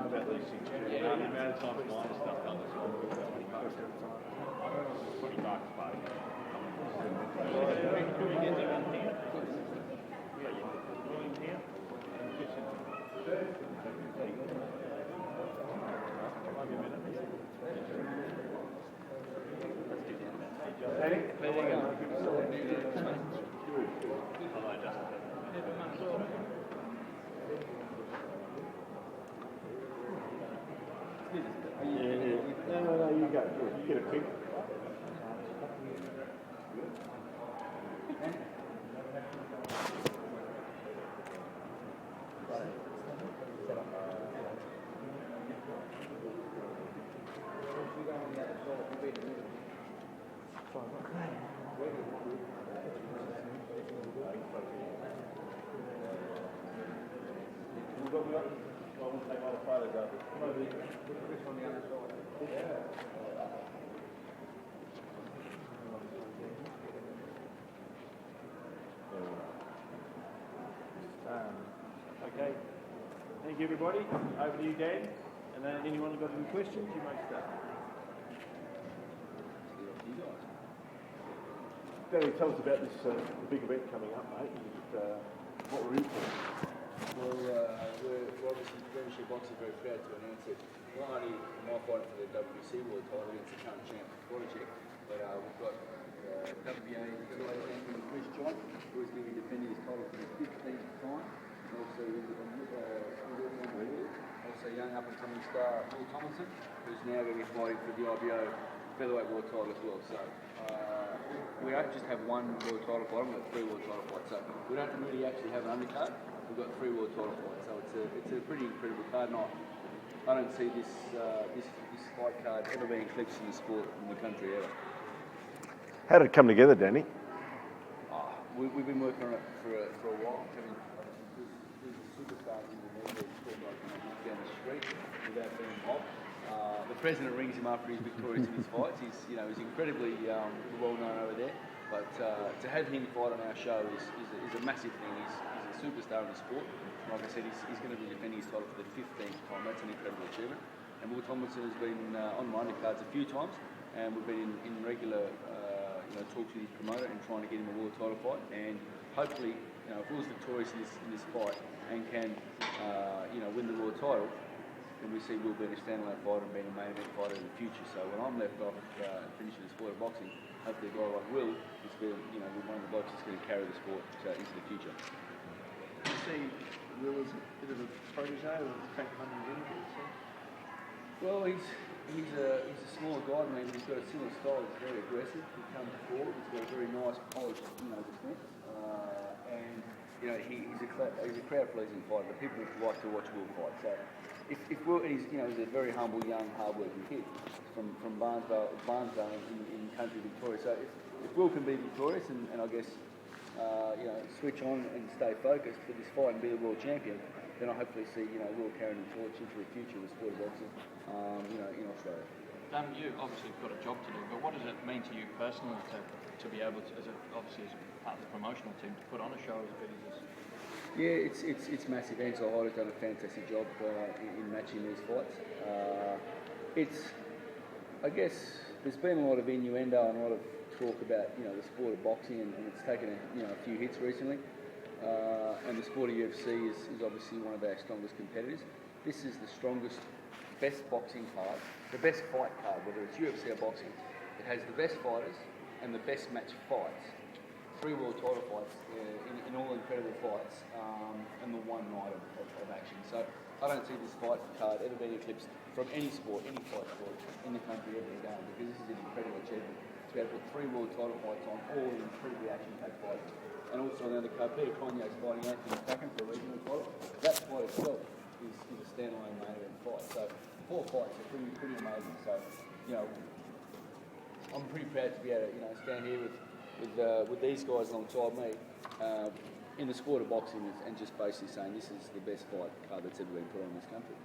about these things. The amount of times minor stuff done this one. $20. $20 buddy. No, you go. You get a pick. Okay. Thank you, everybody. Over to you, Dan. And then anyone got any questions, you may start. Danny, tell us about this big event coming up, mate. What we're in for. Well, we're obviously Premiership Boxing very proud to announce it. Not only am I fighting for the WBC World title against the current champ, Project, but we've got WBA champion Chris John, who is going to be defending his title for the 15th time. And also, young up-and-coming star Will Tomlinson, who's now going to be fighting for the IBO featherweight world title as well. So we don't just have one world title fight, we've got 3 world title fights. So we don't really actually have an undercard. We've got 3 world title fights, so it's a pretty incredible card. I don't see this fight card ever being eclipsed in the sport in the country ever. How did it come together, Danny? We've been working on it for a while. I mean, there's a superstar in the media down the street without being mobbed. The president rings him after he's victorious in his fights. He's incredibly well known over there. But to have him fight on our show is a massive thing. He's a superstar in the sport. Like I said, he's going to be defending his title for the 15th time. That's an incredible achievement. And Will Tomlinson has been on my undercards a few times, and we've been in regular talks with his promoter and trying to get him a world title fight. And hopefully, if Will's victorious in this fight and can win the world title, then we see Will being a standalone fighter and being a main event fighter in the future. So when I'm left off finishing the sport of boxing, hopefully a guy like Will is going to one of the blokes that's going to carry the sport into the future. You see Will as a bit of a protege or Frank Money Vinegar? Well, he's a smaller guy than me, but he's got a similar style. He's very aggressive. He comes forward. He's got a very nice, polished, defence. And he's a crowd-pleasing fighter. The people like to watch Will fight. So if Will, he's a very humble, young, hard-working kid from Barnesdale in country Victoria. So if Will can be victorious and I guess switch on and stay focused for this fight and be a world champion, then I hopefully see Will carrying the torch into the future with sport of boxing in Australia. You obviously have got a job to do, but what does it mean to you personally to be able to, as part of the promotional team, to put on a show as big as this? Yeah, it's massive. Ansel Hyder's done a fantastic job in matching these fights. I guess there's been a lot of innuendo and a lot of talk about the sport of boxing, and it's taken a few hits recently. And the sport of UFC is obviously one of our strongest competitors. This is the strongest, best boxing card, the best fight card, whether it's UFC or boxing. It has the best fighters and the best match fights. 3 world title fights in all incredible fights, and the one night of action. So I don't see this fight card ever being eclipsed from any sport, any fight sport in the country ever again, because this is an incredible achievement to be able to put 3 world title fights on, all incredibly action-packed fights. And also on the other card, Peter Cognac fighting Anthony Tucker for a regional title. That fight itself is a standalone main event fight. So 4 fights are pretty amazing. So I'm pretty proud to be able to stand here with these guys alongside me in the sport of boxing and just basically saying this is the best fight card that's ever been put on in this country.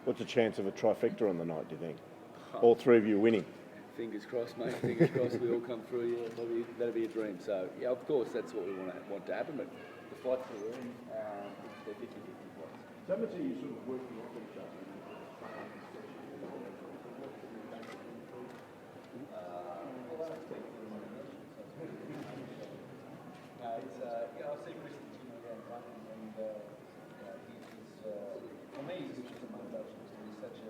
What's the chance of a trifecta on the night, do you think? All 3 of you winning? Fingers crossed, mate. Fingers crossed we all come through. Yeah, that'll be a dream. So, of course, that's what we want to happen. But the fights that we're in, it's 50-50 fights. So much are you sort of working off each other? I see Chris again running, and for me, he's just a motivation. He's such a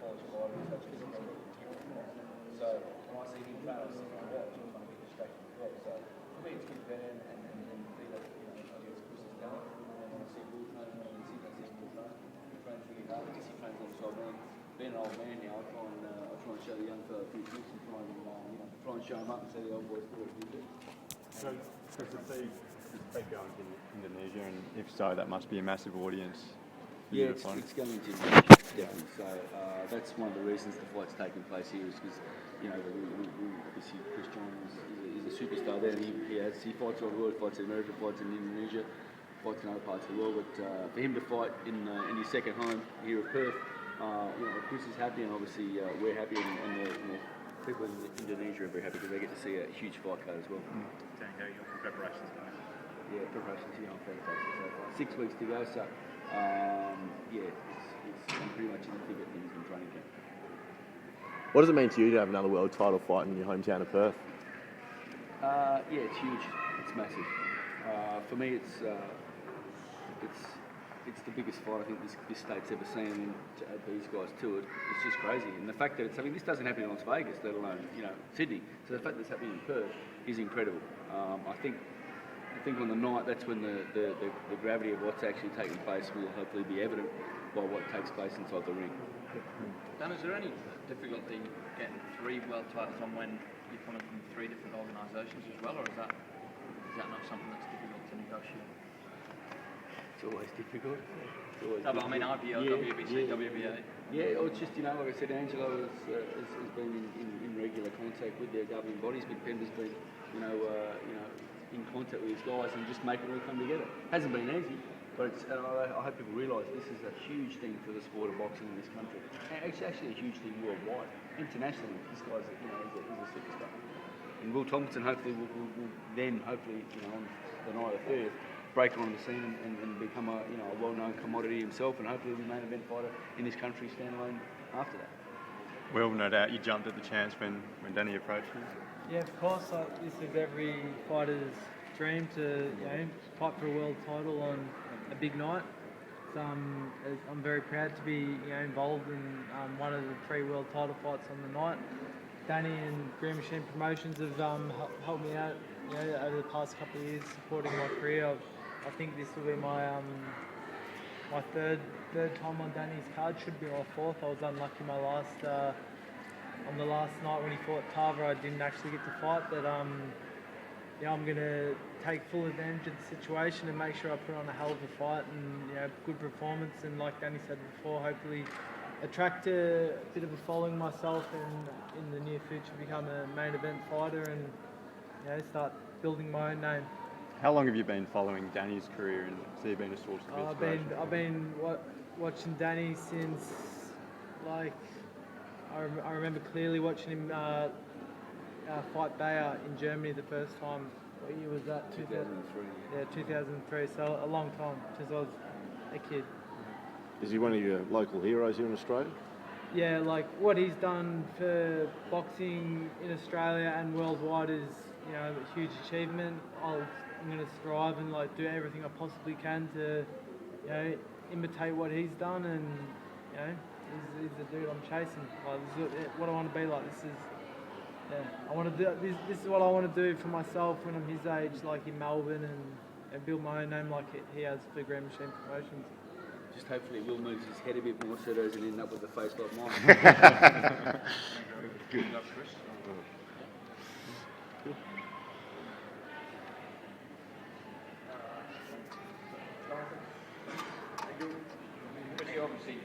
polished fighter, he's such a physical fighter. So when I see him train, I sit and watch, I'm trying to get distracted as well. So for me, it's good better and be that, I guess Chris is going, and I see Will train, and I see Will train. He trains really hard. I guess he trains alongside me. Being an old man now, I try and show the young fella a few tricks and try and show him up and say the old boys do what we do. So, Chris, it's big going to Indonesia, and if so, that must be a massive audience. Yeah, it's going to Indonesia, definitely. So that's one of the reasons the fight's taking place here is because, we obviously Chris John is a superstar there, and he fights all the world, fights in America, fights in Indonesia, fights in other parts of the world. But for him to fight in his second home here at Perth, Chris is happy, and obviously we're happy, and the people in Indonesia are very happy because they get to see a huge fight card as well. Danny, how are your preparations going? Yeah, preparations are going fantastic so far. 6 weeks to go, so it's pretty much in the thick of things in training camp. What does it mean to you to have another world title fight in your hometown of Perth? Yeah, it's huge. It's massive. For me, it's the biggest fight I think this state's ever seen, and to add these guys to it, it's just crazy. And the fact that this doesn't happen in Las Vegas, let alone Sydney. So the fact that it's happening in Perth is incredible. I think on the night that's when the gravity of what's actually taking place will hopefully be evident by what takes place inside the ring. Dan, is there any difficulty getting 3 world titles on when you're coming from 3 different organisations as well, or is that not something that's difficult to negotiate? It's always difficult. I mean, IBO, WBC, WBA. Yeah, or it's just, like I said, Angelo has been in regular contact with their governing bodies. Big Pender's been, in contact with these guys and just make it all come together. Hasn't been easy, but I hope people realise this is a huge thing for the sport of boxing in this country. It's actually a huge thing worldwide. Internationally, this guy's is a superstar. And Will Tomlinson hopefully will then, on the night of the 3rd, break on the scene and become a well-known commodity himself, and hopefully the main event fighter in this country standalone after that. Well, no doubt you jumped at the chance when Danny approached you. Yeah, of course. This is every fighter's dream to fight for a world title on a big night. So, I'm very proud to be involved in one of the 3 world title fights on the night. Danny and Green Machine Promotions have helped me out over the past couple of years, supporting my career. I think this will be my third time on Danny's card. Should be my 4th. I was unlucky on the last night when he fought Tarver. I didn't actually get to fight, but I'm going to take full advantage of the situation and make sure I put on a hell of a fight and good performance. And like Danny said before, hopefully attract a bit of a following myself, and in the near future become a main event fighter and start building my own name. How long have you been following Danny's career, and has he been a source of inspiration? I've been watching Danny since, I remember clearly watching him fight Bayer in Germany the first time. What year was that? 2003. Yeah, 2003. So a long time since I was a kid. Is he one of your local heroes here in Australia? Yeah, what he's done for boxing in Australia and worldwide is a huge achievement. I'm going to strive and do everything I possibly can to imitate what he's done, and he's the dude I'm chasing. This is what I want to be like. I want to do this is what I want to do for myself when I'm his age, in Melbourne, and build my own name like he has for Green Machine Promotions. Just hopefully Will moves his head a bit more so he doesn't end up with a face like mine. Good enough, Chris. You're obviously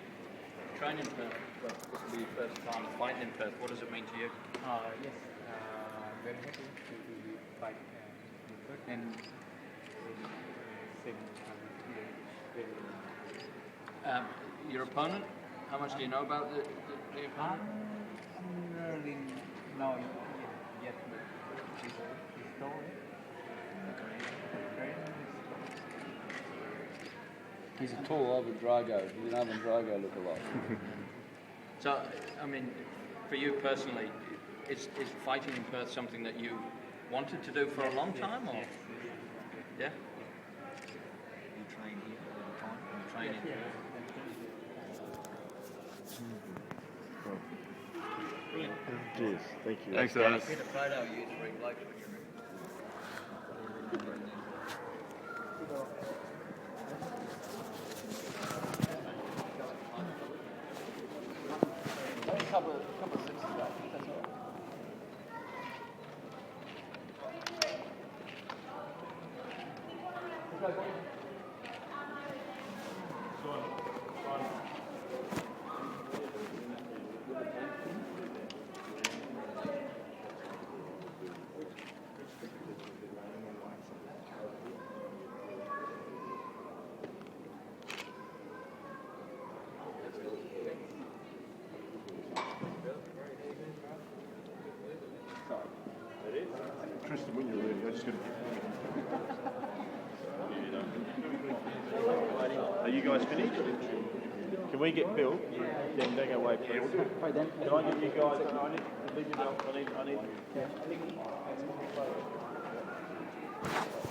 training in Perth. Well, this will be your first time fighting in Perth. What does it mean to you? Yes, very happy to fight in Perth, and Your opponent? How much do you know about the opponent? really know yet his story. He's a tall Ivan Drago. He's an Ivan Drago lookalike. So, I mean, for you personally, is fighting in Perth something that you wanted to do for a long time, or? Yeah? You train here all the time. You train in Cheers. Thank you. Thanks, guys. Get a photo of you three blokes when you're A couple of sixes back, that's all right. Tristan, when you're ready, I just got Are you guys finished? Can we get Bill? Yeah, don't go away, please. Can I get you guys? I need to leave you. I need.